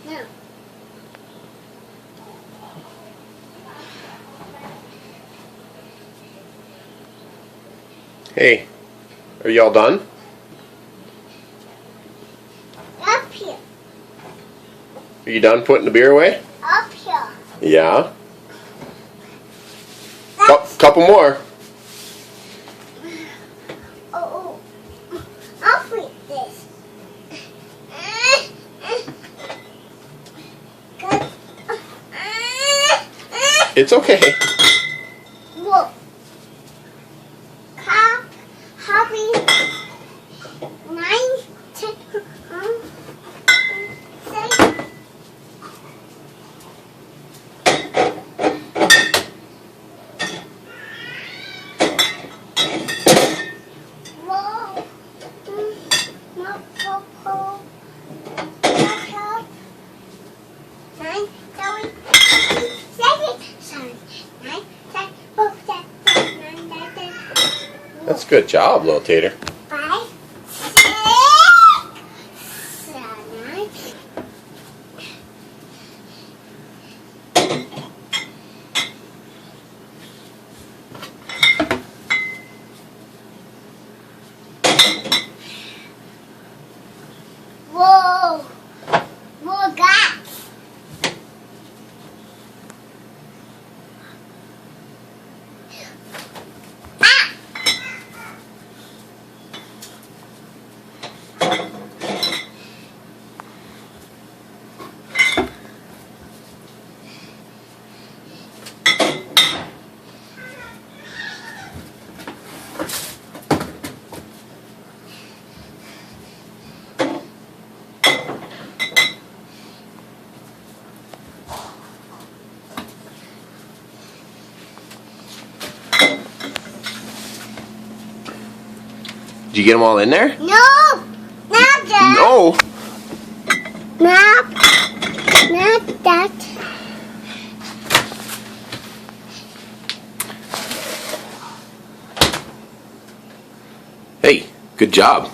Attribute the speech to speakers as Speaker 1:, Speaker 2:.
Speaker 1: No.
Speaker 2: Hey, are y'all done?
Speaker 1: Up here.
Speaker 2: Are you done putting the beer away?
Speaker 1: Up here.
Speaker 2: Yeah.
Speaker 1: That's,
Speaker 2: Couple more.
Speaker 1: oh, I'll put this. Good.
Speaker 2: It's okay.
Speaker 1: Whoa. Happy 9, 10, 6. Whoa.
Speaker 2: That's a good job, little Tater.
Speaker 1: 5, 6, 7. Whoa! More guts! Ah!
Speaker 2: Did you get them all in there?
Speaker 1: No! Not that!
Speaker 2: No.
Speaker 1: Not that.
Speaker 2: Hey, good job.